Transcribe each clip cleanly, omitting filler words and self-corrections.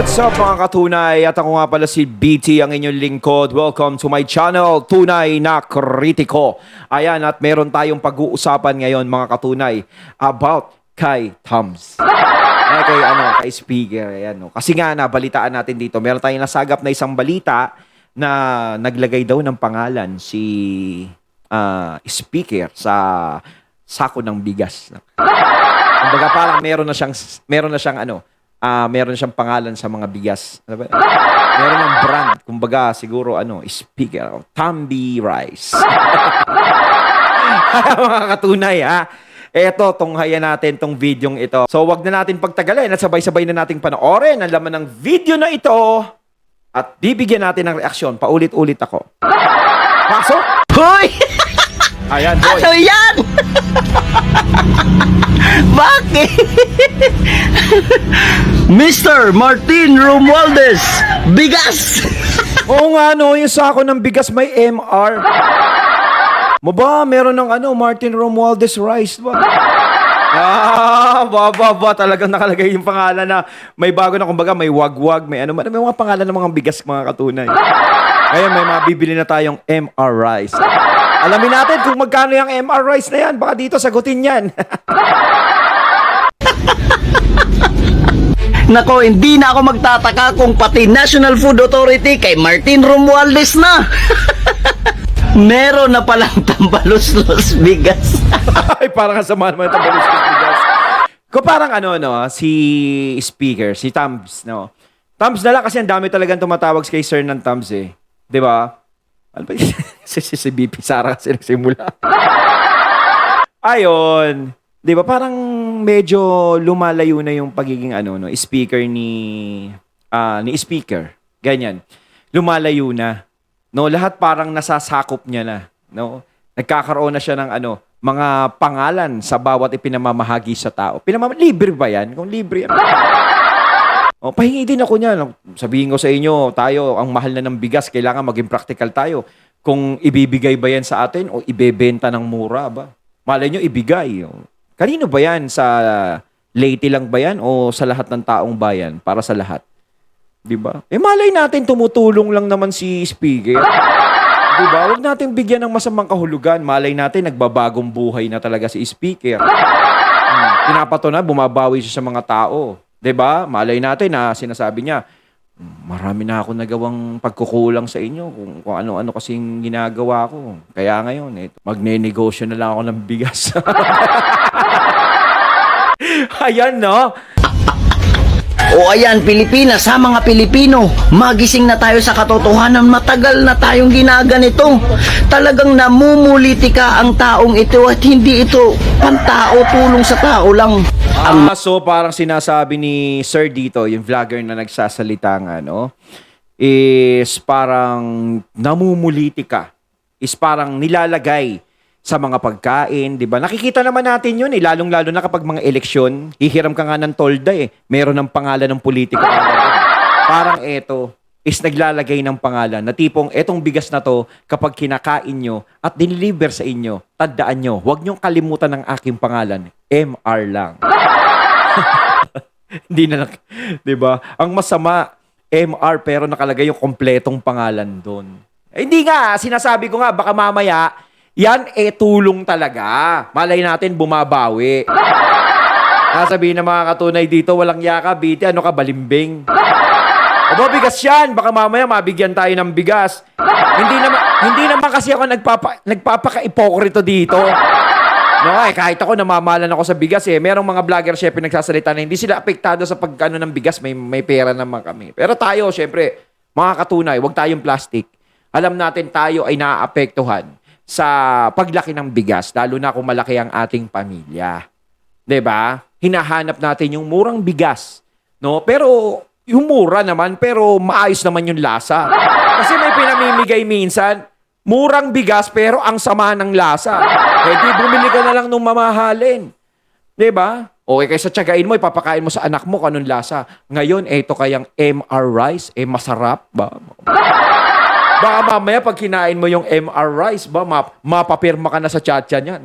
What's up mga katunay? At ako nga pala si BT, ang inyong lingkod. Welcome to my channel, Tunay na Kritiko. Ayan, at meron tayong pag-uusapan ngayon mga katunay about kay Toms. Kay speaker. Ayan, no? Kasi nga nabalitaan natin dito, meron tayong nasagap na isang balita na naglagay daw ng pangalan si speaker sa sako ng bigas. Kumbaga parang meron na siyang pangalan sa mga bigas. Ano ba? Meron ng brand. Kumbaga, siguro, speaker. Tambi Rice. Mga katunay, ha? Eto, tunghayan natin tong videong ito. So, wag na natin pagtagalin at sabay-sabay na nating panoorin ang laman ng video na ito at bibigyan natin ng reaksyon. Paulit-ulit ako. Pasok! Hoy! Ayan, boy. Ano yan? Bakit? Mr. Martin Romualdez, bigas! Oo nga, no, yung sako ng bigas may MR. Maba, meron ng Martin Romualdez Rice, ba? Talagang nakalagay yung pangalan na may bago na, kumbaga, may wagwag, may mga pangalan ng mga bigas, mga katunay. Ngayon, may mabibili na tayong MR Rice. Alamin natin kung magkano yung MR Rice na yan. Baka dito sagutin yan. Nako, hindi na ako magtataka kung pati National Food Authority kay Martin Romualdez na. Meron na palang tambalos-los bigas. Ay, parang kasama naman ito bigas. Kung parang si speaker, si Toms, no? Toms na lang kasi ang dami talagang tumatawag kay Sir ng Toms eh. 'Di ba? Ano ba? si BP Sara kasi nagsimula. Ayon. 'Di ba parang medyo lumalayo na yung pagiging speaker ni speaker. Ganyan. Lumalayo na. No, lahat parang nasasakop niya na, no? Nagkakaroon na siya ng mga pangalan sa bawat ipinamamahagi sa tao. Libre ba 'yan? Kung libre yan. O, pahingi din ako niyan. Sabihin ko sa inyo, tayo, ang mahal na ng bigas, kailangan maging practical tayo. Kung ibibigay ba yan sa atin o ibebenta ng mura ba? Malay nyo, ibigay. Kanino ba yan? Sa Leyte lang ba yan o sa lahat ng taong bayan? Para sa lahat. Diba? Malay natin, tumutulong lang naman si speaker. Diba? Huwag natin bigyan ng masamang kahulugan. Malay natin, nagbabagong buhay na talaga si speaker. Pinapato na, bumabawi siya sa mga tao. 'Di ba? Malay natin na sinasabi niya, marami na ako nagawang pagkukulang sa inyo kung ano-ano kasing ginagawa ko. Kaya ngayon, magne-negosyo na lang ako ng bigas. Ayan, no? O ayan, Pilipinas, sa mga Pilipino, magising na tayo sa katotohanan. Matagal na tayong ginaganito. Talagang namumulitika ang taong ito at hindi ito pantao, tulong sa tao lang. So parang sinasabi ni Sir dito, yung vlogger na nagsasalita nga, is parang namumulitika. Is parang nilalagay sa mga pagkain, di ba? Nakikita naman natin yun, lalong-lalo na kapag mga eleksyon, hihiram ka nga ng tolda meron ng pangalan ng politika. Parang eto, is naglalagay ng pangalan na tipong etong bigas na to, kapag kinakain nyo at diniliver sa inyo, tandaan nyo, huwag nyong kalimutan ng aking pangalan, MR lang. Hindi na, di ba? Ang masama, MR pero nakalagay yung kompletong pangalan doon. Hindi nga, sinasabi ko nga, baka mamaya, yan tulong talaga. Malay natin, bumabawi. Sasabihin ng mga katunay dito, walang yaka, BT, balimbing. O bigas yan, baka mamaya mabigyan tayo ng bigas. Hindi naman kasi ako nagpapaka-ipokrito dito. Kahit ako namamalan ako sa bigas merong mga vlogger syempre nagsasalita na hindi sila apektado sa pagkano ng bigas, may pera naman kami. Pero tayo syempre, mga katunay, wag tayong plastic. Alam natin tayo ay naaapektuhan sa paglaki ng bigas, lalo na kung malaki ang ating pamilya. 'Di ba? Hinahanap natin yung murang bigas, no? Pero yung mura naman, pero maayos naman yung lasa. Kasi may pinamimigay minsan, murang bigas pero ang sama ng lasa. Di bumili ka na lang nung mamahalin. 'Di ba? Okay, kaysa tiyagain mo, ipapakain mo sa anak mo kung anong lasa. Ngayon, eto kayang MR Rice, masarap ba? Baka mamaya pag kinain mo yung MR Rice, mapapirma ka na sa chatcha niyan.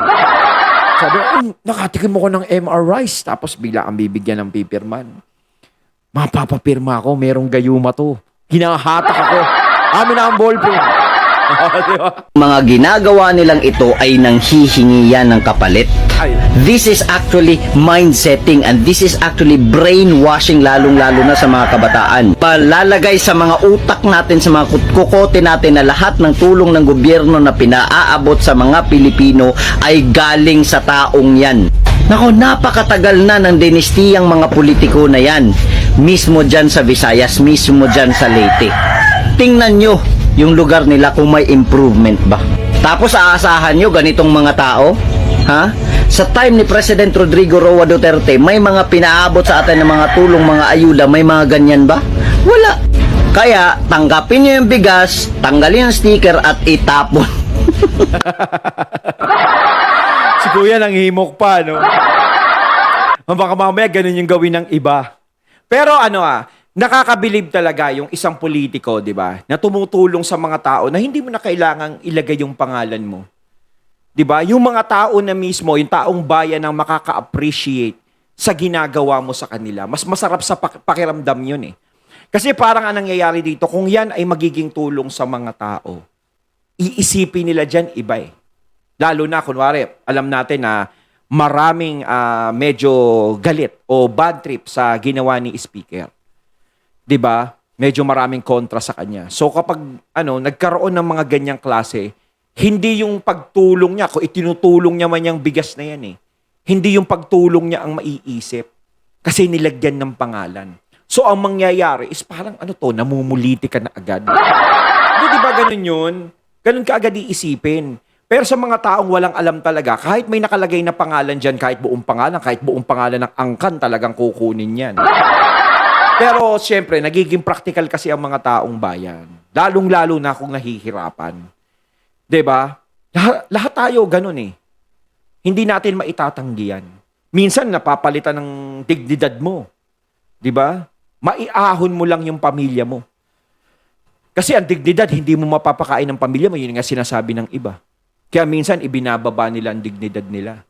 Sabi, nakatikim mo ko ng MR Rice, tapos bigla ang bibigyan ng pipirman. Mapapapirma ako, merong gayuma to. Hinahatak ako. Amin na ang ballpen. Diba? Mga ginagawa nilang ito ay nanghihingi yan ng kapalit. Ay. This is actually mind setting and this is actually brainwashing lalong-lalo na sa mga kabataan. Palalagay sa mga utak natin, sa mga kukote natin na lahat ng tulong ng gobyerno na pinaaabot sa mga Pilipino ay galing sa taong yan. Nako, napakatagal na ng dinistiyang mga politiko na yan. Mismo dyan sa Visayas, mismo dyan sa Leyte. Tingnan nyo yung lugar nila kung may improvement ba. Tapos aasahan nyo ganitong mga tao? Ha? Sa time ni President Rodrigo Roa Duterte, may mga pinaabot sa atin ng mga tulong, mga ayuda, may mga ganyan ba? Wala. Kaya, tanggapin nyo yung bigas, tanggalin ang sticker at itapon. Si Kuya nanghimok pa, no? Baka mamaya ganun yung gawin ng iba. Pero nakakabilib talaga yung isang politiko, di ba? Na tumutulong sa mga tao na hindi mo na kailangang ilagay yung pangalan mo. Di ba? Yung mga tao na mismo, yung taong bayan ang makaka-appreciate sa ginagawa mo sa kanila. Mas masarap sa pakiramdam yun eh. Kasi parang ang nangyayari dito, kung yan ay magiging tulong sa mga tao, iisipin nila dyan iba eh. Lalo na, kunwari, alam natin na maraming medyo galit o bad trip sa ginawa ni Speaker. 'Di ba? Medyo maraming kontra sa kanya. So kapag nagkaroon ng mga ganyang klase, hindi yung pagtulong niya, kung itinutulong niya man yung bigas na yan eh. Hindi yung pagtulong niya ang maiisip. Kasi nilagyan ng pangalan. So ang mangyayari is parang namumuliti ka na agad. Di ba ganun yun? Ganun ka agad iisipin. Pero sa mga taong walang alam talaga, kahit may nakalagay na pangalan dyan, kahit buong pangalan ng angkan talagang kukunin yan. Pero siyempre, nagiging practical kasi ang mga taong bayan. Lalong-lalo na kung nahihirapan. 'Di ba? Lahat tayo ganun eh. Hindi natin maitatanggi yan. Minsan napapalitan ng dignidad mo. 'Di ba? Maiahon mo lang yung pamilya mo. Kasi ang dignidad, hindi mo mapapakain ng pamilya mo. Yun nga sinasabi ng iba. Kaya minsan, ibinababa nila ang dignidad nila.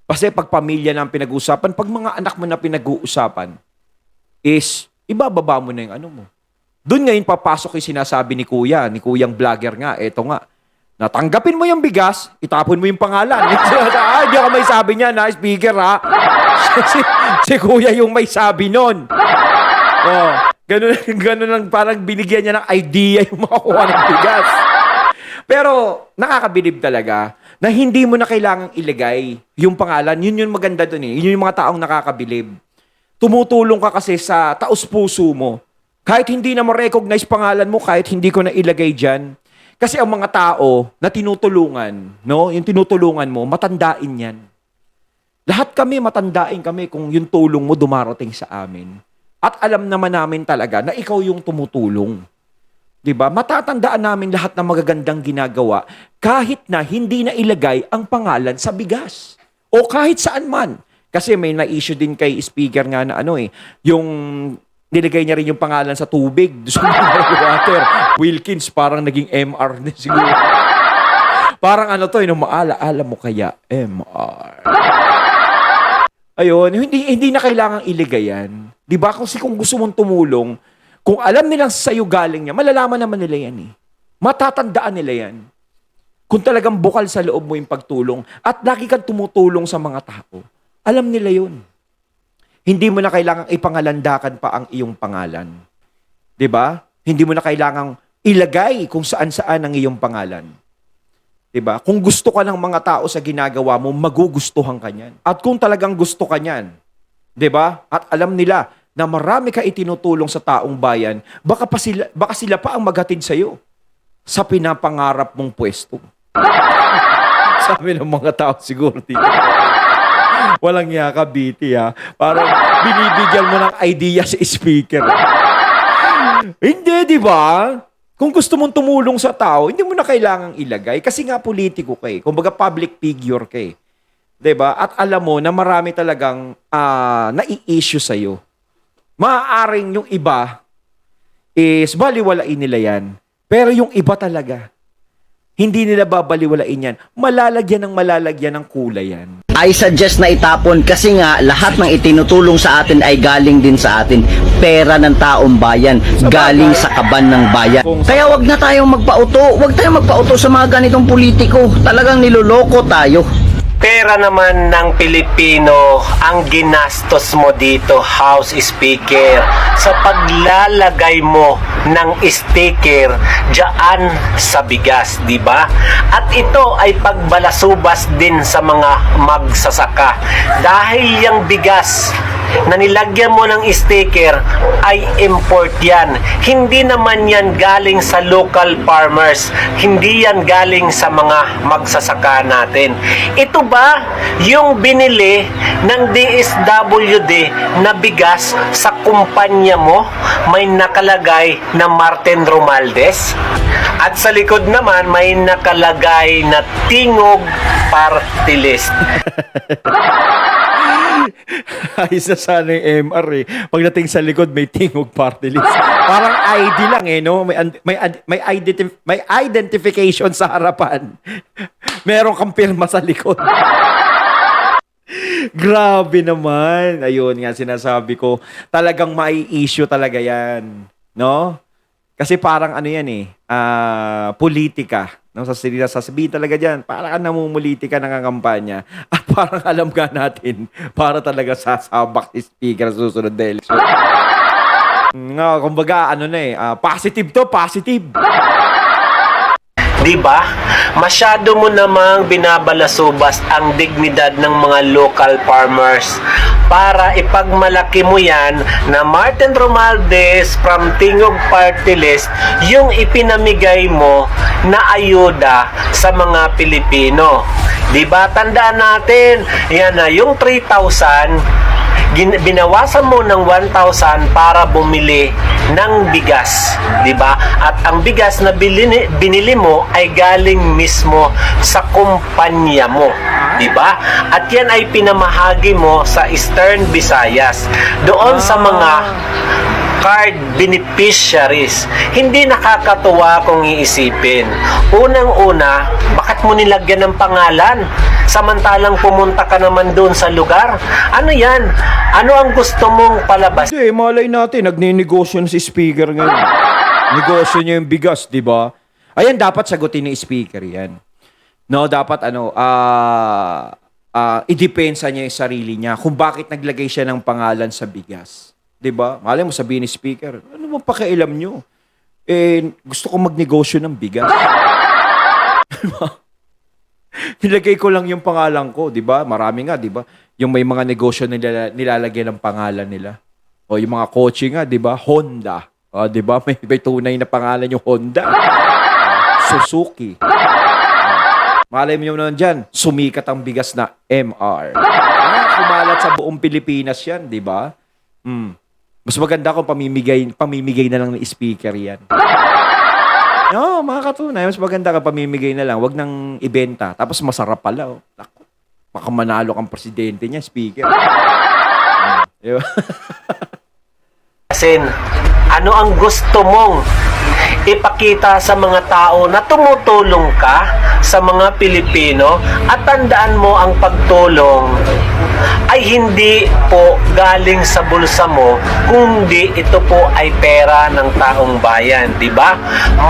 Kasi pag pamilya na ang pinag-uusapan, pag mga anak mo na pinag-uusapan, is ibababa mo na yung mo. Doon ngayon papasok yung sinasabi ni Kuyang vlogger nga, eto nga, natanggapin mo yung bigas, itapon mo yung pangalan. Hindi ako may sabi niya na, speaker ha. si Kuya yung may sabi nun. Oh, ganun lang, parang binigyan niya ng idea yung makakuha ng bigas. Pero nakakabilib talaga na hindi mo na kailangang ilagay yung pangalan. Yun yung maganda dun eh. Yun yung mga taong nakakabilib. Tumutulong ka kasi sa taos-puso mo. Kahit hindi na ma-recognize pangalan mo, kahit hindi ko na ilagay dyan. Kasi ang mga tao na tinutulungan, yung tinutulungan mo, matandain yan. Lahat kami, matandain kami kung yung tulong mo dumarating sa amin. At alam naman namin talaga na ikaw yung tumutulong. 'Di ba? Matatandaan namin lahat ng magagandang ginagawa kahit na hindi na ilagay ang pangalan sa bigas. O kahit saan man. Kasi may na-issue din kay speaker nga na yung nilagay niya rin yung pangalan sa tubig. Sa water. Wilkins, parang naging MR na siguro. Parang maala-ala mo kaya MR. Ayun, hindi na kailangang ilagay yan. Di ba? Kasi kung gusto mong tumulong, kung alam nilang sa'yo galing niya, malalaman naman nila yan eh. Matatandaan nila yan. Kung talagang bukal sa loob mo yung pagtulong at lagi kang tumutulong sa mga tao, alam nila yun. Hindi mo na kailangang ipangalandakan pa ang iyong pangalan. 'Di ba? Hindi mo na kailangang ilagay kung saan-saan ang iyong pangalan. 'Di ba? Kung gusto ka ng mga tao sa ginagawa mo, magugustuhan ka niyan. At kung talagang gusto ka niyan, 'di ba? At alam nila na marami ka itinutulong sa taong bayan, baka sila pa ang maghatid sa iyo sa pinapangarap mong pwesto. Sabi ng mga tao siguro dito. Walang yaka, BT ha. Parang binibigyan mo ng idea sa speaker. Hindi, di ba? Kung gusto mong tumulong sa tao, hindi mo na kailangang ilagay. Kasi nga politiko ka eh. Kumbaga public figure ka eh. Di ba? At alam mo na marami talagang nai-issue sa'yo. Maaaring yung iba is baliwalain nila yan. Pero yung iba talaga, hindi nila babaliwalain yan. Malalagyan ng kulay yan. I suggest na itapon kasi nga lahat ng itinutulong sa atin ay galing din sa atin. Pera ng taong bayan, galing sa kaban ng bayan. Kaya wag na tayong magpauto, wag tayong magpauto sa mga ganitong politiko. Talagang niloloko tayo. Pera naman ng Pilipino ang ginastos mo dito, House Speaker, sa paglalagay mo ng sticker diyan sa bigas, di ba? At ito ay pagbalasubas din sa mga magsasaka. Dahil yung bigas na nilagyan mo ng sticker ay import yan. Hindi naman yan galing sa local farmers. Hindi yan galing sa mga magsasaka natin. Ito ba yung binili ng DSWD na bigas sa kumpanya mo? May nakalagay na Martin Romualdez? At sa likod naman may nakalagay na Tingog Party List. Ayos na sana yung MR eh. Pagdating sa likod, may Tingog Party List. Parang ID lang eh, no? May identification sa harapan. Meron kang pirma sa likod. Grabe naman. Ayun nga, sinasabi ko. Talagang mai-issue talaga yan. No? Kasi parang ano yan eh, politika. No? Sasabihin talaga dyan, parang ka namumulitika ng kampanya. At parang alam ka natin, para talaga sasabak si Speaker sa susunod na eleksyon. Nga, kumbaga, ano na eh, positive to, positive. Diba? Masyado mo namang binabalasubas ang dignidad ng mga local farmers para ipagmalaki mo yan na Martin Romualdez from Tingog Party List yung ipinamigay mo na ayuda sa mga Pilipino. Diba? Tandaan natin, yan na, yung 3,000 binawasan mo ng 1,000 para bumili ng bigas, 'di ba? At ang bigas na binili mo ay galing mismo sa kumpanya mo, 'di ba? At 'yan ay pinamahagi mo sa Eastern Visayas. Doon sa mga card beneficiaries. Hindi nakakatuwa kung iisipin. Unang-una, bakit mo nilagyan ng pangalan? Samantalang pumunta ka naman doon sa lugar. Ano yan? Ano ang gusto mong palabas? Kasi malay natin, nagninegosyo na si Speaker ngayon. Negosyo niya yung bigas, di ba? Ayan, dapat sagutin ni Speaker yan. No, dapat idepensa niya yung sarili niya kung bakit naglagay siya ng pangalan sa bigas. 'Di ba? Malay mo sabihin ni Speaker, ano mo pakialam nyo? Gusto ko magnegosyo ng bigas. Nilagay ko lang yung pangalan ko, 'di ba? Marami nga, 'di ba? Yung may mga negosyo na nilalagyan ng pangalan nila. O yung mga kotse nga, 'di ba? Honda. O, 'di ba? May tunay na pangalan yung Honda. Suzuki. Malay mo naman dyan, sumikat ang bigas na MR. Kumalat sa buong Pilipinas yan, 'di ba? Mas maganda kung pamimigay na lang ng speaker yan. No, mga katunay, mas maganda ka pamimigay na lang. Wag nang ibenta. Tapos masarap pala. Oh. Naku, baka manalo kang presidente niya, speaker. Diba? Kasi ano ang gusto mong ipakita sa mga tao na tumutulong ka sa mga Pilipino at tandaan mo ang pagtulong ay hindi po galing sa bulsa mo, kundi ito po ay pera ng taong bayan, di ba?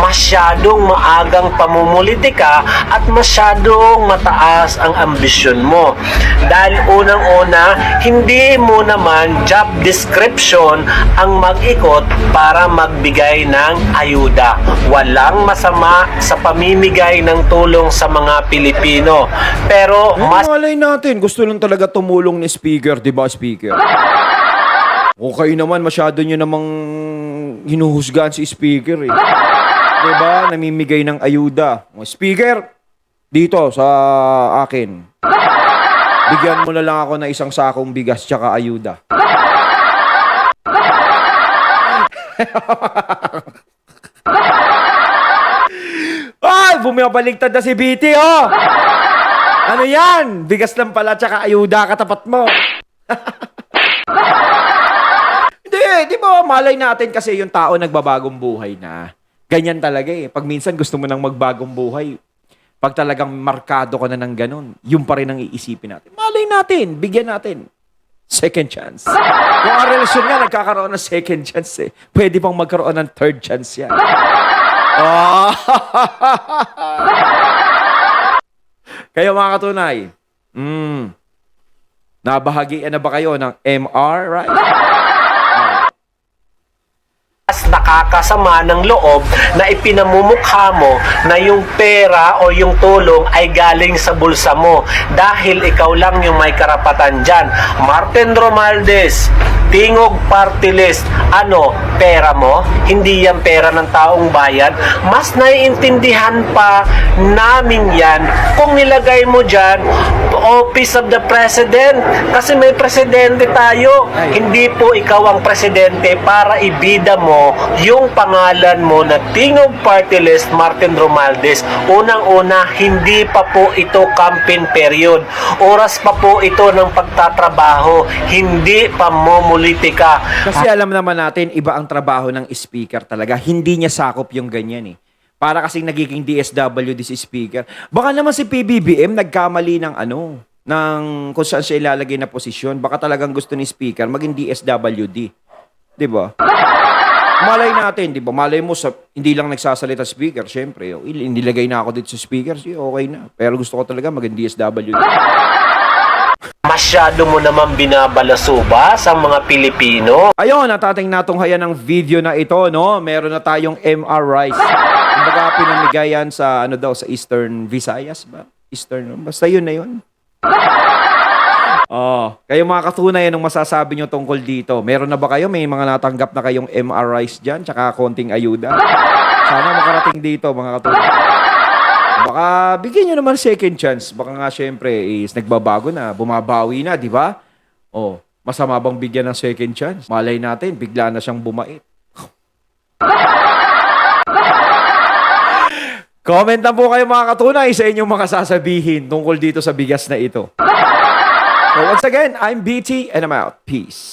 Masyadong maagang pamumulitika at masyadong mataas ang ambisyon mo. Dahil unang-una, hindi mo naman job description ang mag-ikot para magbigay ng ayuda. Walang masama sa pamimigay ng tulong sa mga Pilipino. Pero mas Malay natin, gusto lang talaga tumulong ni Speaker, di ba, Speaker? Okay naman, masyado nyo namang hinuhusgahan si Speaker eh. Di ba? Namimigay ng ayuda. Speaker, dito sa akin. Bigyan mo na lang ako ng isang sakong bigas tsaka ayuda. Ay! Bumabaligtad na si BT, oh! Ano yan? Bigas lang pala tsaka ayuda katapat mo. Hindi, di ba malay natin kasi yung tao nagbabagong buhay na. Ganyan talaga eh. Pag minsan gusto mo nang magbagong buhay, Pag talagang markado ka na ng ganun, yun pa rin ang iisipin natin. Malay natin, bigyan natin. Second chance. Kung ang relasyon nga, nagkakaroon ng second chance eh. Pwede pang magkaroon ng third chance yan. Oh. Kayo mga katunay, nabahagian na ba kayo ng MR, right? Mas nakakasama ng loob na ipinamumukha mo na yung pera o yung tulong ay galing sa bulsa mo dahil ikaw lang yung may karapatan dyan. Martin Romualdez, Tingog Party List, ano, pera mo? Hindi yan pera ng taong bayan. Mas naiintindihan pa namin yan kung nilagay mo dyan Office of the President. Kasi may presidente tayo. Hindi po ikaw ang presidente para ibida mo yung pangalan mo na Tingog Party List Martin Romualdez. Unang-una, hindi pa po ito campaign period. Oras pa po ito ng pagtatrabaho. Hindi pa momulitika. Kasi alam naman natin, iba ang trabaho ng speaker talaga. Hindi niya sakop yung ganyan eh. Para kasing nagiging DSWD si speaker. Baka naman si PBBM nagkamali ng ng kung saan siya ilalagay na posisyon. Baka talagang gusto ni speaker maging DSWD. 'Di ba? Malay natin, 'di ba? Malay mo sa hindi lang nagsasalita speaker, syempre, inilagay na ako dito sa speaker, okay na. Pero gusto ko talaga maging DSWD. Masyado mo naman binabalasuba sa mga Pilipino. Ayun, natating natunghayan ng video na ito, no? Meron na tayong MR rice. Kumbaga pinamigay yan sa sa Eastern Visayas ba? Eastern, basta yun na yun. Kayo mga katunay, anong masasabi nyo tungkol dito? Meron na ba kayo? May mga natanggap na kayong MR rice dyan, tsaka konting ayuda? Sana makarating dito, mga katunay. Baka bigyan nyo naman second chance. Baka nga syempre is nagbabago na, bumabawi na, di ba? Masama bang bigyan ng second chance? Malay natin, bigla na siyang bumait. Comment na po kayo mga katunay sa inyong mga sasabihin tungkol dito sa bigas na ito. So once again, I'm BT and I'm out. Peace.